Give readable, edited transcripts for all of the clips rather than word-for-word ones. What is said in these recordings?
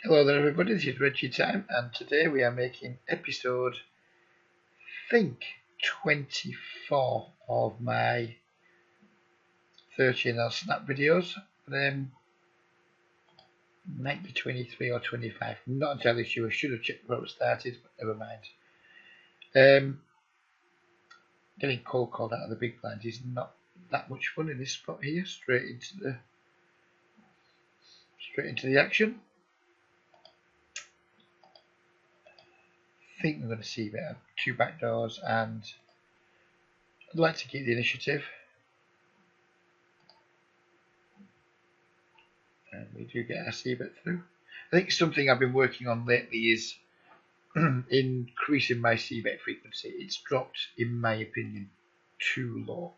Hello there everybody, this is Reggie Time and today we are making episode, I think, 24 of my 13 snap videos. Might be 23 or 25, I'm not entirely sure, I should have checked before it started, but never mind. Getting cold called out of the big blind is not that much fun in this spot here, straight into the action. I think we're going to see better. Two back doors, and I'd like to keep the initiative. And we do get our c-bet through. I think something I've been working on lately is increasing my c-bet frequency. It's dropped, in my opinion, too low.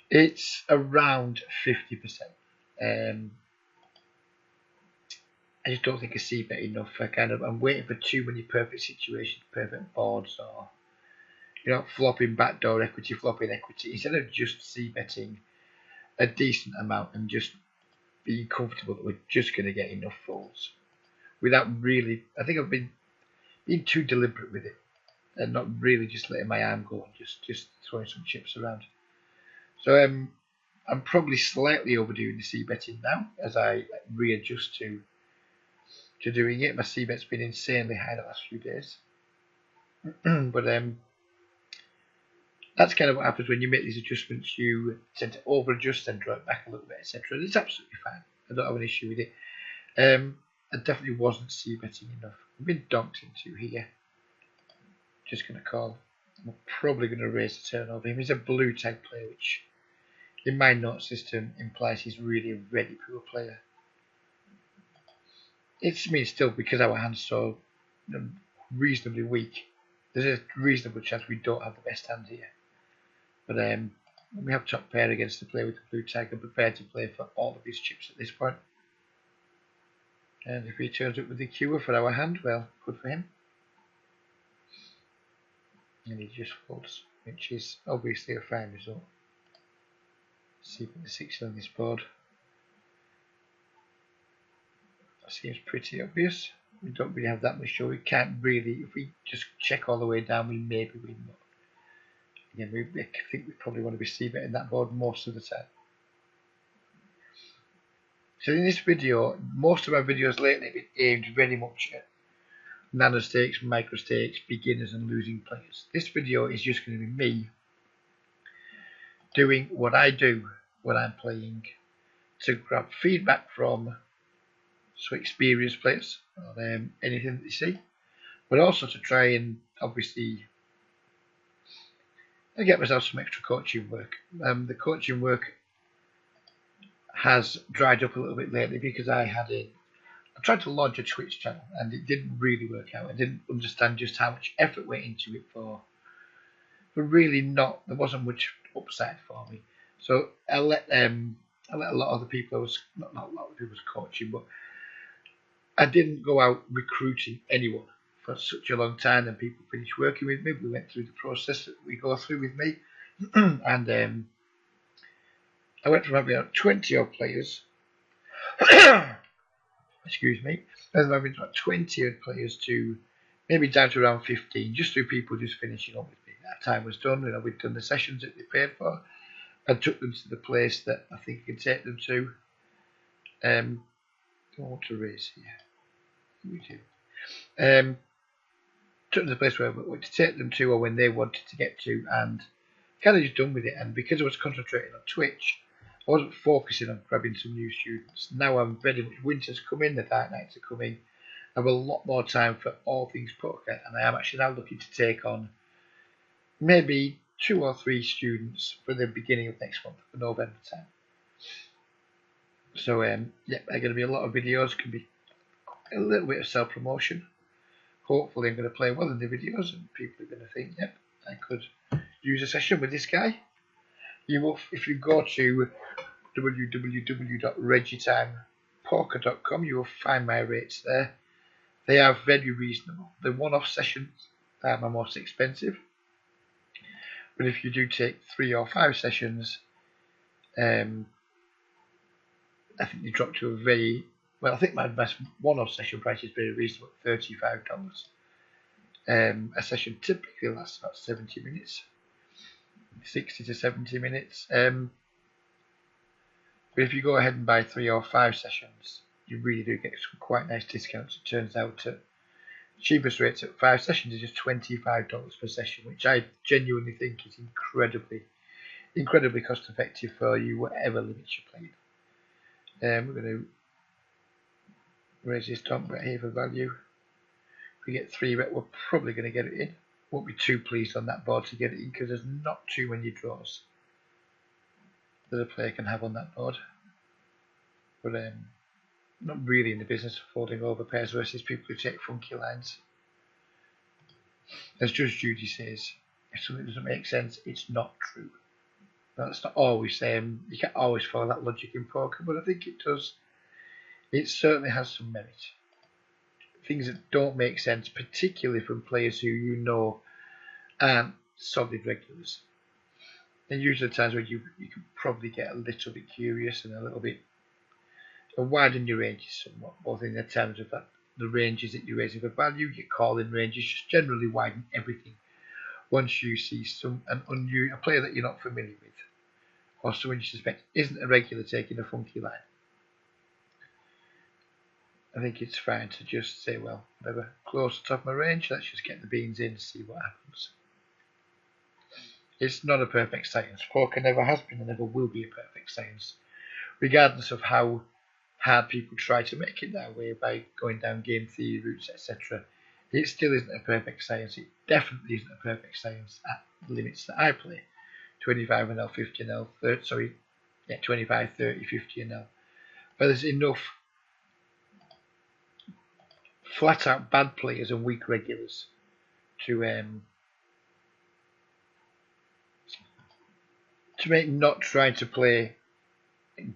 It's around 50%. I just don't think I c-bet enough. I'm waiting for too many perfect situations, perfect boards, or flopping backdoor equity, flopping equity, instead of just c-betting a decent amount and just being comfortable that we're just going to get enough folds without really. I think I've been being too deliberate with it and not really just letting my arm go and just throwing some chips around. So I'm probably slightly overdoing the c-betting now as I readjust to doing it. My c-bet's been insanely high the last few days. But that's kind of what happens when you make these adjustments. You tend to over-adjust and draw it back a little bit, etc. It's absolutely fine. I don't have an issue with it. I definitely wasn't c-betting enough. I've been donked into here. Just going to call. I'm probably going to raise the turn over him. He's a blue tag player, which in my note system implies he's really a very poor player. It's me still, because our hand's so reasonably weak. There's a reasonable chance we don't have the best hand here. But when we have top pair against the player with the blue tag, I'm prepared to play for all of his chips at this point. And if he turns up with the cure for our hand, well, good for him. And he just folds, which is obviously a fine result. See the 6 on this board. That seems pretty obvious. We don't really have that much show. We can't really, if we just check all the way down, we maybe win. Again, I think we probably want to be c-betting that board most of the time. So in this video, most of my videos lately have been aimed very much at nano stakes, micro stakes, beginners and losing players. This video is just going to be me doing what I do when I'm playing to grab feedback from some experienced players on anything that they see, but also to try and obviously get myself some extra coaching work. The coaching work has dried up a little bit lately because I tried to launch a Twitch channel and it didn't really work out. I didn't understand just how much effort went into it for really there wasn't much upside for me. So I let a lot of the people not a lot of people I was coaching, but I didn't go out recruiting anyone for such a long time, and people finished working with me. We went through the process that we go through with me, and I went from having 20 odd players, excuse me, and having 20 odd players to maybe down to around 15, just through people just finishing up with me. That time was done. We'd done the sessions that they paid for. I took them to the place that I think I could take them to. Don't want to raise here. We do. Took them to the place where I wanted to take them to, or when they wanted to get to, and kind of just done with it. And because I was concentrating on Twitch, I wasn't focusing on grabbing some new students. Now I'm very much, winter's coming, the dark nights are coming. I have a lot more time for all things poker, and I am actually now looking to take on maybe 2 or 3 students for the beginning of next month, for November time. So yeah, there are going to be a lot of videos, can be a little bit of self-promotion. Hopefully I'm going to play well in the videos and people are going to think, yep, I could use a session with this guy. You will, if you go to www.reggitimepoker.com, you will find my rates there. They are very reasonable. The one-off sessions are my most expensive. But if you do take 3 or 5 sessions, I think you drop to a very Well, I think my best one-off session price is very reasonable at $35. A session typically lasts about 70 minutes, 60 to 70 minutes. But if you go ahead and buy 3 or 5 sessions, you really do get some quite nice discounts. It turns out the cheapest rates at 5 sessions is just $25 per session, which I genuinely think is incredibly cost effective for you, whatever limits you're playing. We're going to raise this top right here for value. If we get 3 bet, we're probably going to get it in. Won't be too pleased on that board to get it in because there's not too many draws that a player can have on that board. But not really in the business of folding over pairs versus people who take funky lines. As Judge Judy says, if something doesn't make sense, it's not true. That's not always you can't always follow that logic in poker, but I think it does. It certainly has some merit. Things that don't make sense, particularly from players who you know aren't solid regulars. And usually the times where you can probably get a little bit curious and a little bit widen your ranges somewhat, both in the terms of that the ranges that you're raising for value, your calling ranges, just generally widen everything. Once you see a player that you're not familiar with, or someone you suspect isn't a regular taking a funky line, I think it's fine to just say, well, whatever, close to the top of my range, let's just get the beans in and see what happens. It's not a perfect science. Poker never has been and never will be a perfect science, regardless of how hard people try to make it that way by going down game theory routes, etc. It still isn't a perfect science. It definitely isn't a perfect science at the limits that I play. 25 and L, 50 and L, 25, 30, 50 and L. But there's enough flat out bad players and weak regulars to make not trying to play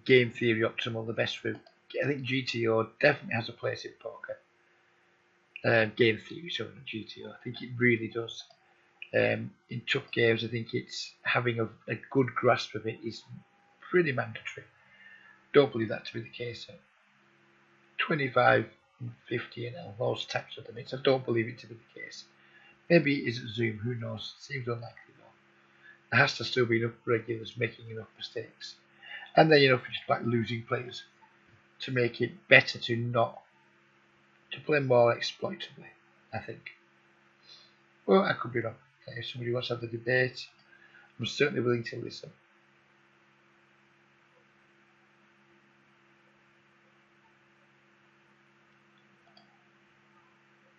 game theory optimal the best route. I think GTO definitely has a place in poker. Game theory, sorry, not GTO. I think it really does. In tough games, I think it's having a good grasp of it is pretty mandatory. Don't believe that to be the case. 25 and 50 and L, those types of limits, I don't believe it to be the case. Maybe it is at Zoom, who knows? Seems unlikely though. There has to still be enough regulars making enough mistakes. And then enough just like losing players to make it better to play more exploitably, I think. Well, I could be wrong. If somebody wants to have the debate, I'm certainly willing to listen.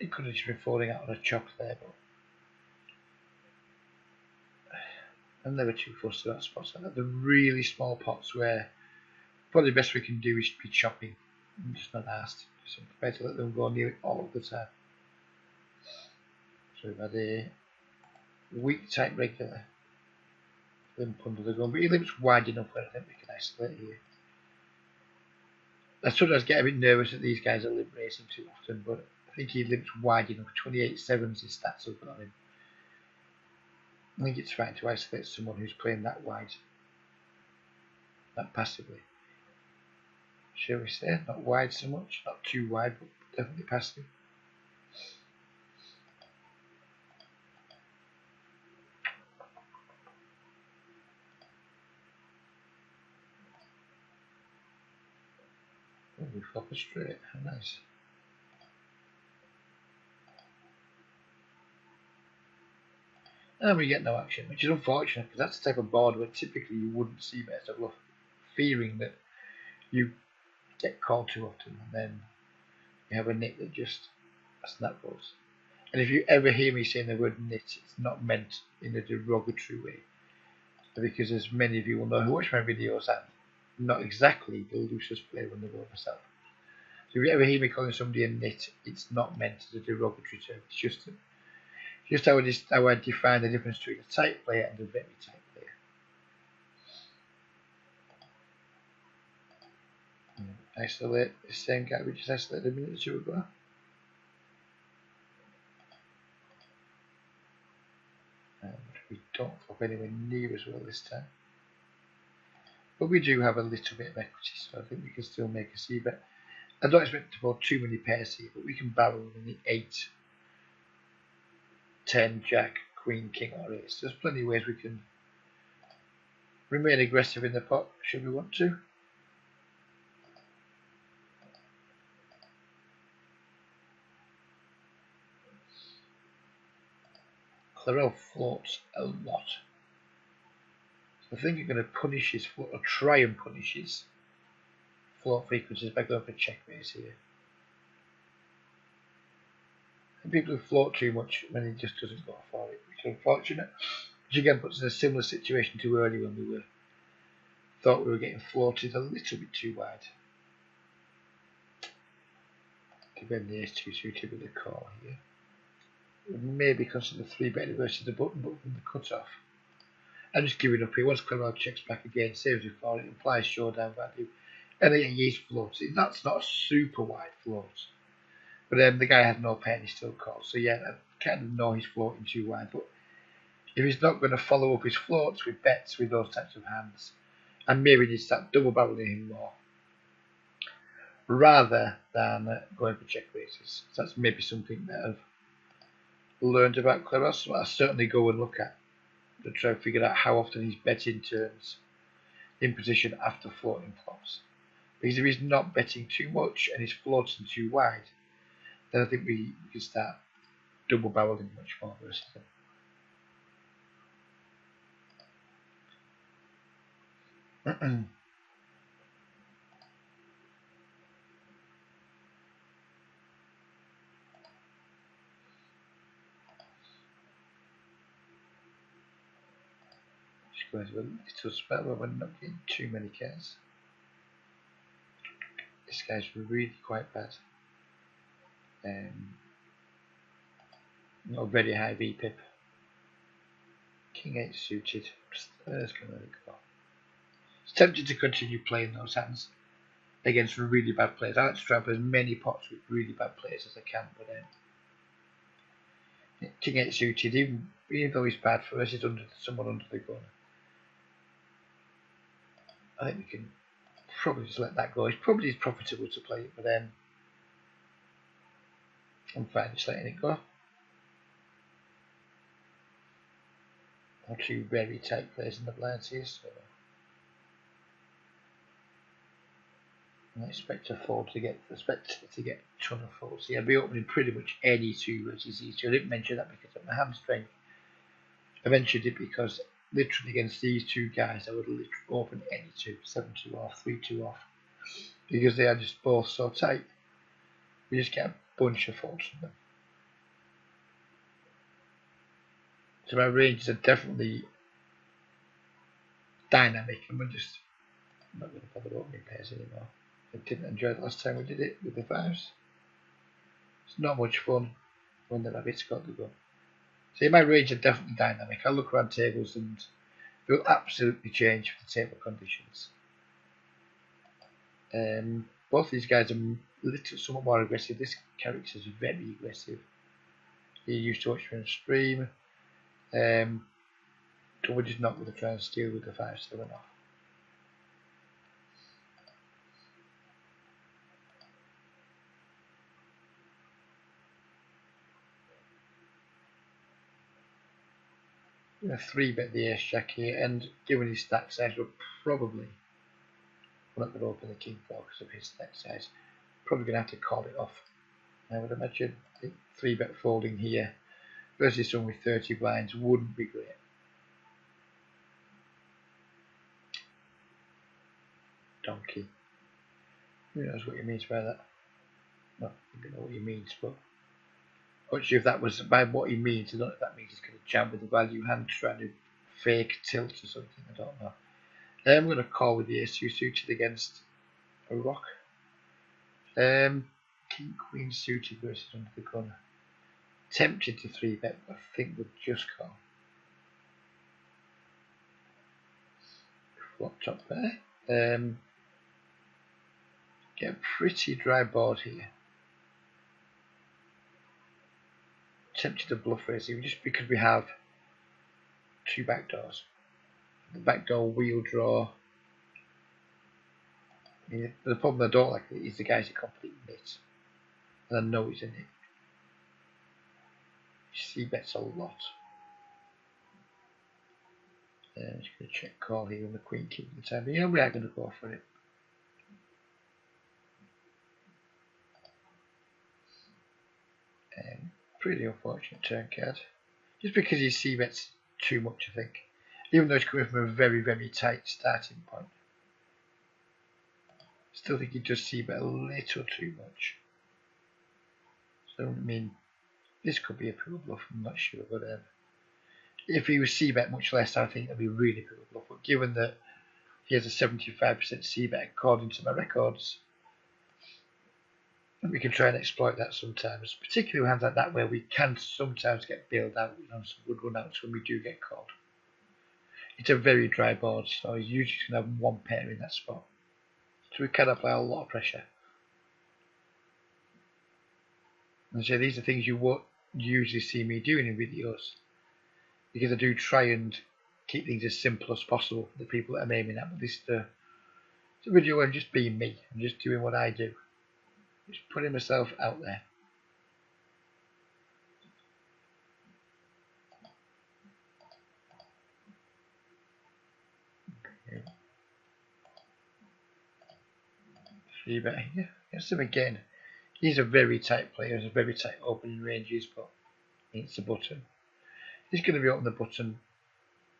It could have just been falling out on a chop there, but I'm never too fussed about spots like that. The really small pots where probably the best we can do is be chopping. I'm just not asked. So I'm prepared to let them go near it all the time. So we've had a weak type regular. Limp under the gun, but he limps wide enough where I think we can isolate here. I sometimes get a bit nervous that these guys are limp racing too often, but I think he limps wide enough. 28-7s his stats have got him. I think it's fine to isolate someone who's playing that wide, that passively. Shall we say? Not wide so much, not too wide, but definitely passive. Oh, we flop a straight. How nice. And we get no action, which is unfortunate because that's the type of board where typically you wouldn't see better bluff, fearing that you get called too often and then you have a nit that just snapballs. And if you ever hear me saying the word nit, it's not meant in a derogatory way, because as many of you will know who watch my videos, I'm not exactly the loosest player on the world myself. So if you ever hear me calling somebody a nit, it's not meant as a derogatory term. It's just how I define the difference between a tight player and a very tight player. Isolate the same guy we just isolated a minute or two ago. And we don't flop anywhere near as well this time. But we do have a little bit of equity, so I think we can still make a C bet. I don't expect to fold too many pairs here, but we can barrel in the 8, 10, Jack, Queen, King or Ace. There's plenty of ways we can remain aggressive in the pot, should we want to. Clarel floats a lot. So I think I'm going to punish his float, or try and punish his float frequencies by going for check raise here. And people who float too much when he just doesn't go for it, which is unfortunate. Which again puts us in a similar situation to earlier when we thought we were getting floated a little bit too wide. Give him the ace 2 suited with a call here. Maybe consider 3-betting versus the button, but from the cut-off. I'm just giving up here. Once Cleveland checks back again, saves before it implies showdown value. And then he is floating. That's not a super wide float. But the guy had no pair and he still calls. So yeah, I kind of know he's floating too wide. But if he's not going to follow up his floats with bets with those types of hands, and maybe just start double barreling him more, rather than going for check raises. So that's maybe something that I've learned about Cleros. So I'll certainly go and look at to try and figure out how often he's betting turns in position after floating flops. Because if he's not betting too much and he's floating too wide, then I think we can start double barreling much more versus him. Just going to a little spell where we're not getting too many cards. This guy's really quite bad. Not very high VPIP. King 8 suited. There's going to go. It's tempted to continue playing those hands against really bad players. I like to try and play as many pots with really bad players as I can, but King 8 suited, even though he's bad for us, he's someone under the gun. I think we can probably just let that go. It's probably profitable to play it, but I'm fine just letting it go. Or two very tight players in the blinds here, so I expect a ton of folds. Yeah, I'll be opening pretty much any 2 versus these 2. I didn't mention that because of my hand strength. I mentioned it because literally against these 2 guys, I would literally open any 2, 7-2 off, 3-2 off, because they are just both so tight. We just get a bunch of folds from them. So my ranges are definitely dynamic, and I'm not going to bother opening pairs anymore. I didn't enjoy it last time we did it with the 5s. It's not much fun when the rabbits got the gun. So my range are definitely dynamic. I look around tables and they'll absolutely change for the table conditions. Both these guys are somewhat more aggressive. This character is very aggressive. He used to watch me on stream. We're just not going to try and steal with the 5-7 off. I'm going to 3-bet the ace jack here, and given his stack size, we're not going to open the king 4 because of his stack size. Probably going to have to call it off. I would imagine 3-bet folding here versus someone with 30 blinds wouldn't be great. Donkey. Who knows what he means by that? No, I don't know what he means, but I'm not sure if that was by what he means. I don't know if that means he's going to jam with the value hand, trying to fake tilt or something. I don't know. I'm going to call with the ace 2 suited against a rock. King Queen suited versus under the gun. Tempted to 3-bet, but I think we'll just call. Flop top there. Get a pretty dry board here. Tempted to bluff raise here just because we have 2 backdoors. The backdoor wheel draw. The problem I don't like is the guys are complete And I know he's in it. C bets a lot. I'm just going to check call here on the Queen King at the time. But, we are going to go for it. Pretty unfortunate turn card. Just because he C bets too much, I think. Even though he's coming from a very, very tight starting point. Still think he does C bet a little too much. So, I mean, this could be a poor bluff, I'm not sure. But if he was C bet much less, I think that'd be really poor bluff. But given that he has a 75% C bet according to my records, we can try and exploit that sometimes, particularly with hands like that where we can sometimes get bailed out on some good run outs when we do get called. It's a very dry board, so he's usually going to have one pair in that spot. So we can apply a lot of pressure. And so these are things you won't usually see me doing in videos, because I do try and keep things as simple as possible for the people that I'm aiming at. But this is a video where I'm just being me. I'm just doing what I do. Just putting myself out there. Okay. 3-bet here. Against him again. He's a very tight player. He's a very tight opening ranges, but it's a button. He's going to be opening the button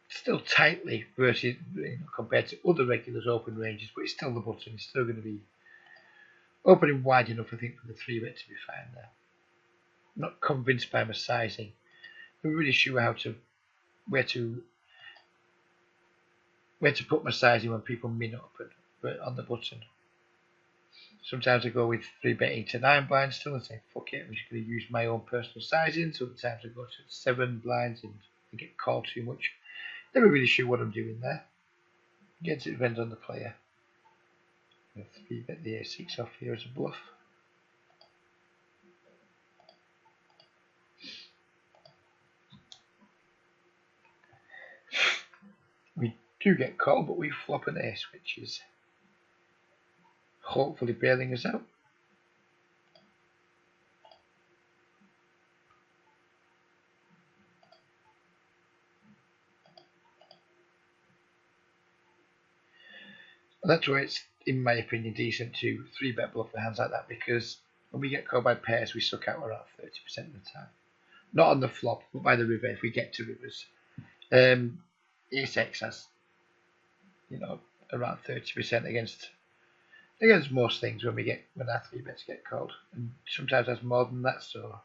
still tightly versus compared to other regulars open ranges, but it's still the button. It's still going to be opening wide enough, I think, for the 3-bet to be fine there. I'm not convinced by my sizing. I'm really sure where to put my sizing when people min open on the button. Sometimes I go with 3-betting to 9 blinds still and say, fuck it, I'm just going to use my own personal sizing. Sometimes I go to 7 blinds and get called too much. Never really sure what I'm doing there. Again, it depends on the player. 3-bet the A6 off here as a bluff. We do get called, but we flop an ace, which is hopefully bailing us out. And that's why it's, in my opinion, decent to 3-bet bluff for hands like that, because when we get called by pairs, we suck out around 30% of the time. Not on the flop, but by the river if we get to rivers. Ace-X has, around 30% against most things when our 3-bets get called, and sometimes has more than that. So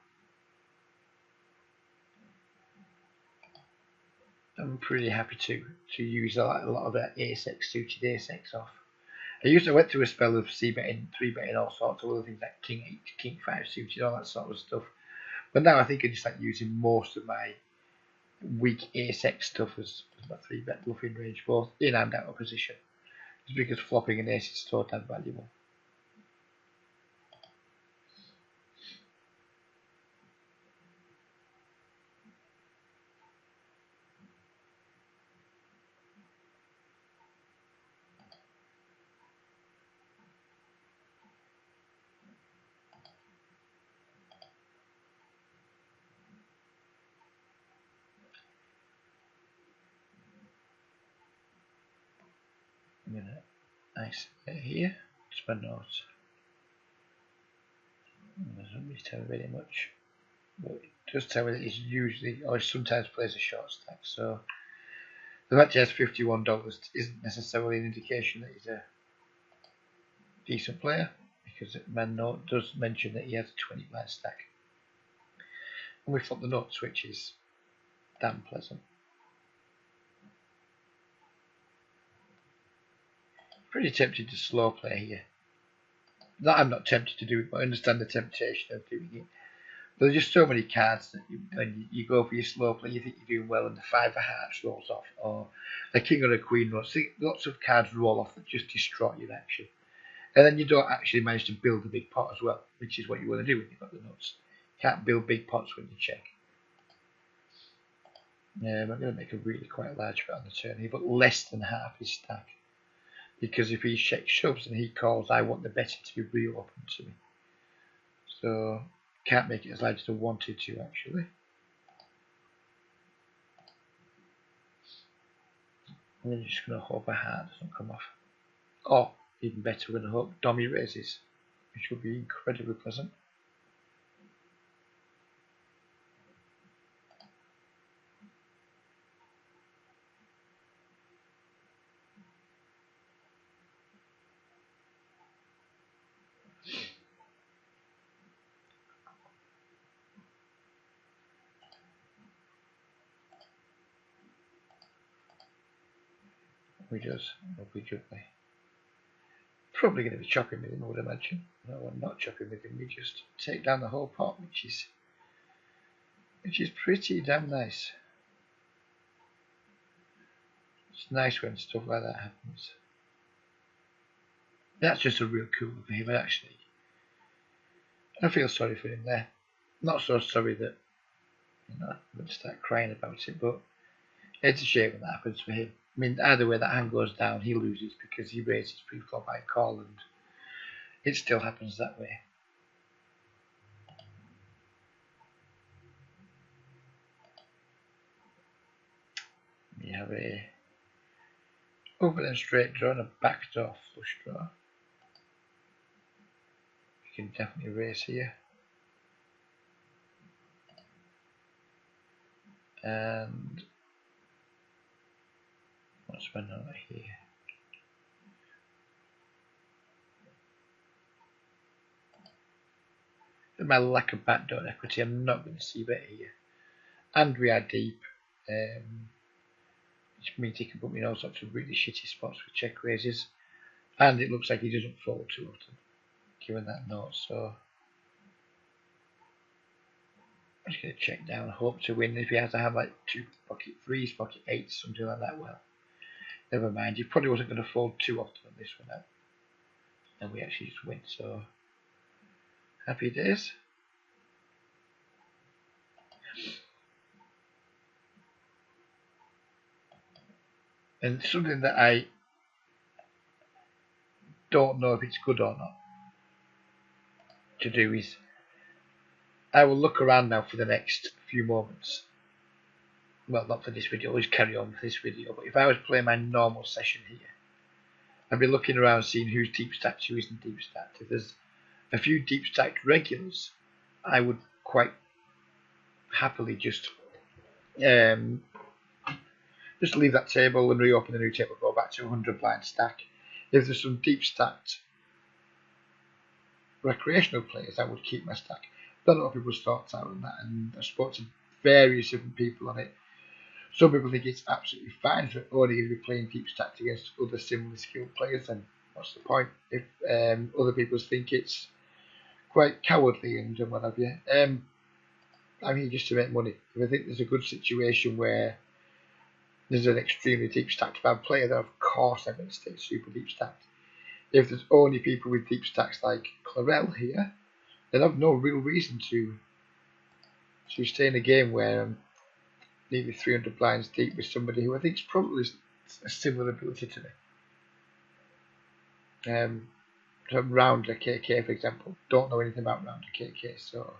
I'm pretty happy to use a lot of that Ace-X suited Ace-X off. I went through a spell of C-betting, 3-betting, all sorts of other things like King 8, King 5 suited, all that sort of stuff. But now I think I just like using most of my weak Ace-X stuff as my 3-bet bluffing range, both in and out of position. Just because flopping an ace is so damn valuable. I'm going to ice it here. It's my notes. It doesn't really tell me very much, but it does tell me that he's usually, or sometimes plays a short stack. So the fact he has $51 isn't necessarily an indication that he's a decent player, because my note does mention that he has a 20 blind stack. And we flop the nuts, which is damn pleasant. Pretty tempted to slow play here. I'm not tempted to do it, but I understand the temptation of doing it. But there's just so many cards that when you go for your slow play, you think you're doing well, and the 5 of hearts rolls off, or the king or the queen rolls. Lots of cards roll off that just destroy your action. And then you don't actually manage to build a big pot as well, which is what you want to do when you've got the nuts. You can't build big pots when you check. I'm going to make a really quite large bet on the turn here, but less than half his stack. Because if he checks shoves and he calls, I want the betting to be real open to me. So can't make it as large as I wanted to actually. I'm just going to hope a heart doesn't come off. Or, even better, we're going to hope dummy raises, which will be incredibly pleasant. We just be gently. Probably going to be chopping with him, I would imagine. No, I'm not chopping with him. We just take down the whole pot, which is pretty damn nice. It's nice when stuff like that happens. That's just a real cool for him, actually. I feel sorry for him there. Not so sorry that I'm going to start crying about it, but it's a shame when that happens for him. I mean, either way that hand goes down, he loses because he raises pre-flop by call, and it still happens that way. You have a open and straight draw and a backdoor flush draw. You can definitely raise here. And what's my number here? With my lack of backdoor equity, I'm not going to see better here. And we are deep, which means he can put me in all sorts of really shitty spots with check raises. And it looks like he doesn't fold too often, given that note. So I'm just going to check down, hope to win. If he has to have like 2 pocket 3s, pocket 8s, something like that, well, never mind. He probably wasn't going to fold too often on this one out. And we actually just win, so happy days. And something that I don't know if it's good or not to do is I will look around now for the next few moments. Well, not for this video, I'll always carry on with this video, but if I was playing my normal session here, I'd be looking around seeing who's deep stacked, who isn't deep stacked. If there's a few deep stacked regulars, I would quite happily just leave that table and reopen the new table, go back to 100 blind stack. If there's some deep stacked recreational players, I would keep my stack. Don't know what people's thoughts are on that, and I spoke to various different people on it. Some people think it's absolutely fine for only going to be playing deep stacked against other similarly skilled players, and what's the point? If other people think it's quite cowardly and what have you. I'm here just to make money. If I think there's a good situation where there's an extremely deep stacked bad player, then of course I'm going to stay super deep stacked. If there's only people with deep stacks like Clarell here, then I've no real reason to stay in a game where I'm nearly 300 blinds deep with somebody who I think is probably a similar ability to me. Rounder KK, for example, don't know anything about Rounder KK, so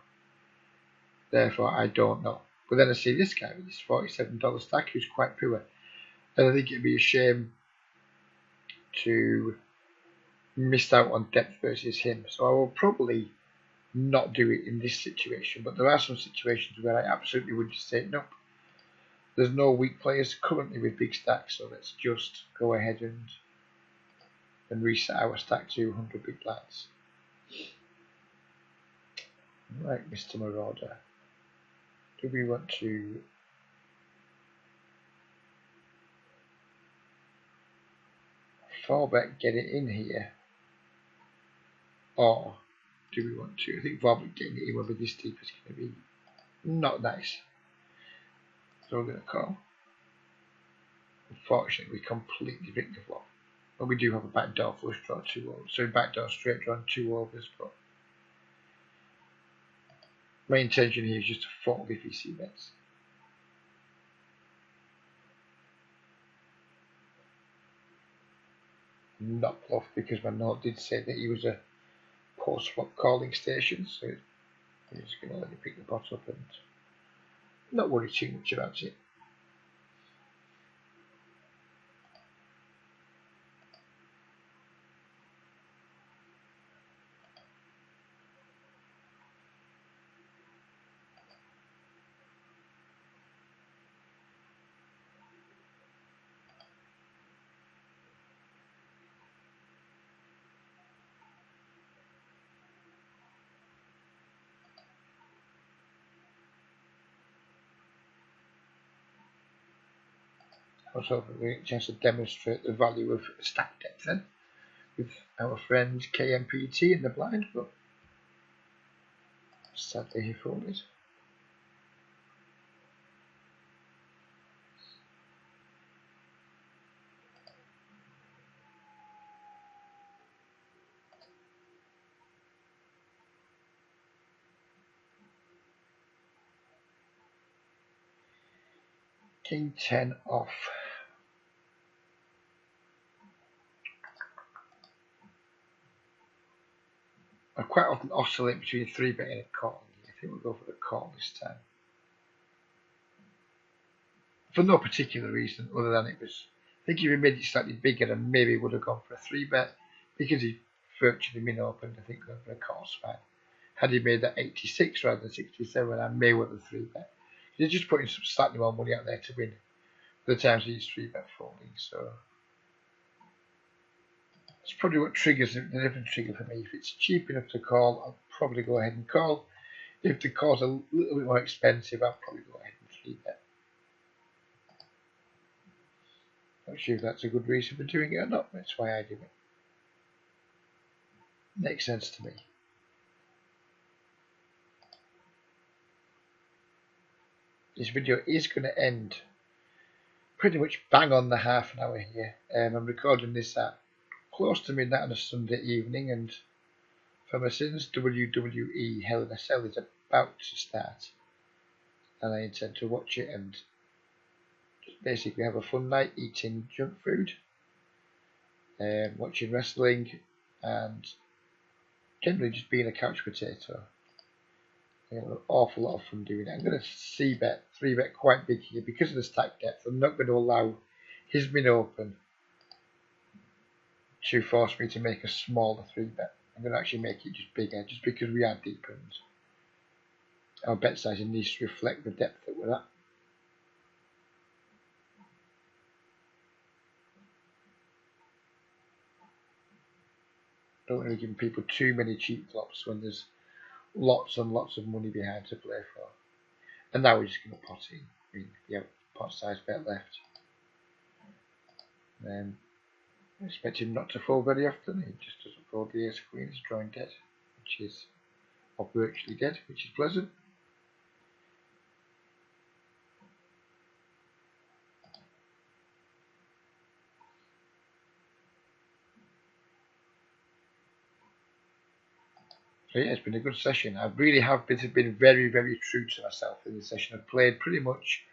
therefore I don't know. But then I see this guy with this $47 stack who's quite poor, and I think it'd be a shame to miss out on depth versus him. So I will probably not do it in this situation, but there are some situations where I absolutely would just say nope. There's no weak players currently with big stacks, so let's just go ahead and reset our stack to 100 big blinds. Right, Mr. Marauder. Do we want to fall back, get it in here? Or do we want to? I think fall back getting it in with this deep is going to be not nice. So we're going to call. Unfortunately, we completely rigged the flop. But we do have a backdoor flush draw 2 overs. So backdoor straight draw 2 overs, but my intention here is just to fold if he see bets. Not bluff because my note did say that he was a post flop calling station, so You're just going to let it pick the pot up and not worry too much about it. I was hoping we get a chance to demonstrate the value of stack depth then with our friend KMPT in the blind, but sadly he folded. King 10 off. I quite often oscillate between 3-bet and a call. I think we'll go for the call this time. For no particular reason other than it was, I think if he made it slightly bigger and maybe would have gone for a 3-bet because he virtually min opened. I think going for a call's fine. Had he made that 86 rather than 67, I may want the 3-bet. He's just putting some slightly more money out there to win for the times he's 3-bet folding. So that's probably what triggers the different trigger for me. If it's cheap enough to call, I'll probably go ahead and call. If the call's a little bit more expensive, I'll probably go ahead and 3-bet. Not sure if that's a good reason for doing it or not. That's why I do it. Makes sense to me. This video is going to end pretty much bang on the half an hour here. I'm recording this at close to midnight on a Sunday evening, and for my sins, WWE Hell in a Cell is about to start, and I intend to watch it and just basically have a fun night eating junk food, watching wrestling, and generally just being a couch potato. I have an awful lot of fun doing it. I'm going to c-bet, 3-bet quite big here because of the stack depth. I'm not going to allow his min open to force me to make a smaller 3-bet. I'm going to actually make it just bigger, just because we are deep and our bet size needs to reflect the depth that we're at. Don't want to be giving people too many cheap flops when there's lots and lots of money behind to play for. And now we're just going to pot in. I mean, yeah, pot size bet left. I expect him not to fold very often. He just doesn't fold the ace queen. He's drawing dead, which is, or virtually dead, which is pleasant. So yeah, it's been a good session. I really have been very, very true to myself in this session. I've played pretty much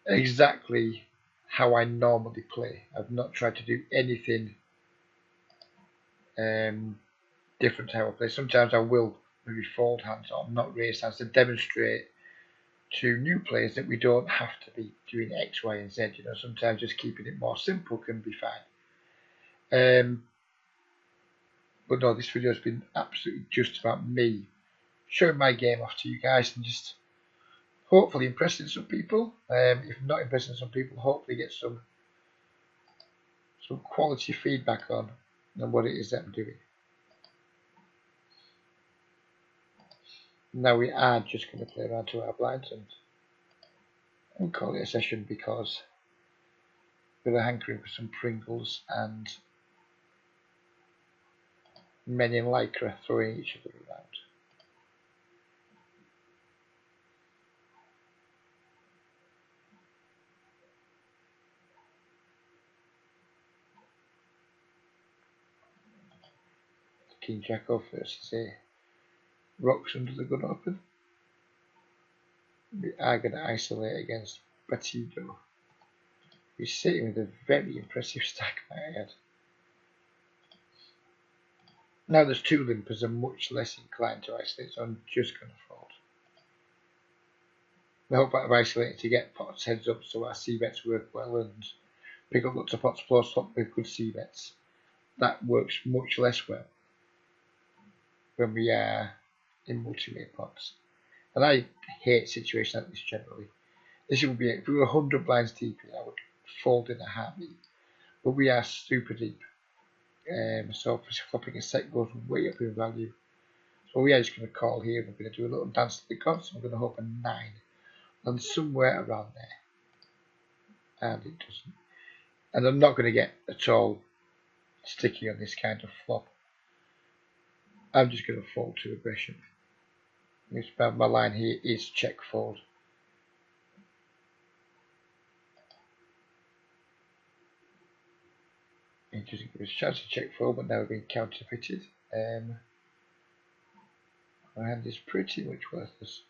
exactly how I normally play. I've not tried to do anything different to how I play. Sometimes I will maybe fold hands or not raise hands to demonstrate to new players that we don't have to be doing X, Y, and Z. You know, sometimes just keeping it more simple can be fine. But no, this video has been absolutely just about me showing my game off to you guys and just hopefully impressing some people. If not impressing some people, hopefully get some quality feedback on what it is that I'm doing. Now we are just going to play around to our blinds and call it a session because we're hankering for some Pringles and men in lycra throwing each other around. King Jack off versus a rocks under the gun open. We are going to isolate against Batido. He's sitting with a very impressive stack, I had. Now there's two limpers are much less inclined to isolate, so I'm just going to fold. I hope I've isolated to get pots heads up so our c-bets work well and pick up lots of pots plus top with good c-bets. That works much less well when we are in multi-way pots. And I hate situations like this generally. This would be, if we were 100 blinds deep, I would fold in a heartbeat. But we are super deep. So flopping a set goes way up in value. So we are just going to call here. We're going to do a little dance to the gods. I'm going to hope a 9 and somewhere around there. And it doesn't. And I'm not going to get at all sticky on this kind of flop. I'm just going to fold to aggression. My line here is check fold. It doesn't give us a chance to check fold, but now we're being counterfeited. My hand is pretty much worthless.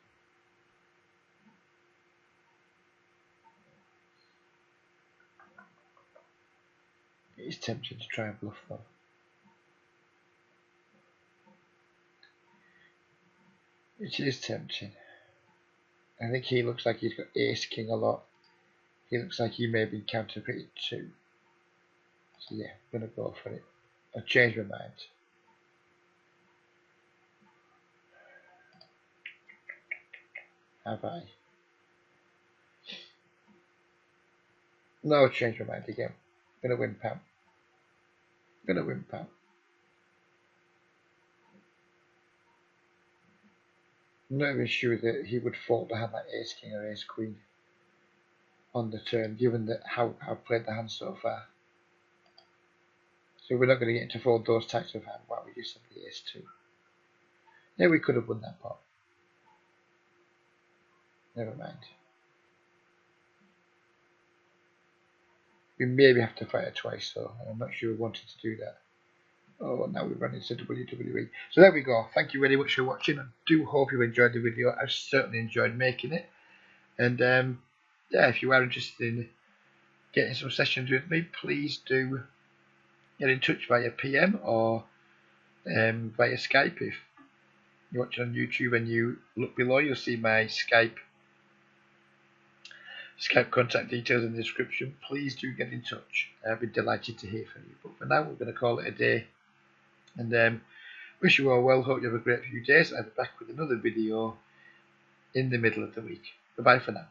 It's tempting to try and bluff though. It is tempting. I think he looks like he's got ace king a lot. He looks like he may have been counterfeited too. So yeah, I'm going to go for it. I've changed my mind. Have I? No, I've changed my mind again. I'm going to win Pam. I'm going to win Pam. I'm not even sure that he would fold to have that ace king or ace queen on the turn, given that how I've played the hand so far. So we're not going to get into fold those types of hand. Why we just have the ace 2. Yeah, we could have won that pot. Never mind. We maybe have to fire twice though. I'm not sure we wanted to do that. Oh, now we've run into WWE. So there we go. Thank you very much for watching. I do hope you enjoyed the video. I've certainly enjoyed making it. And yeah, if you are interested in getting some sessions with me, please do get in touch via PM or via Skype. If you're watching on YouTube and you look below, you'll see my Skype contact details in the description. Please do get in touch. I'd be delighted to hear from you. But for now, we're going to call it a day. And wish you all well. Hope you have a great few days. I'll be back with another video in the middle of the week. Goodbye for now.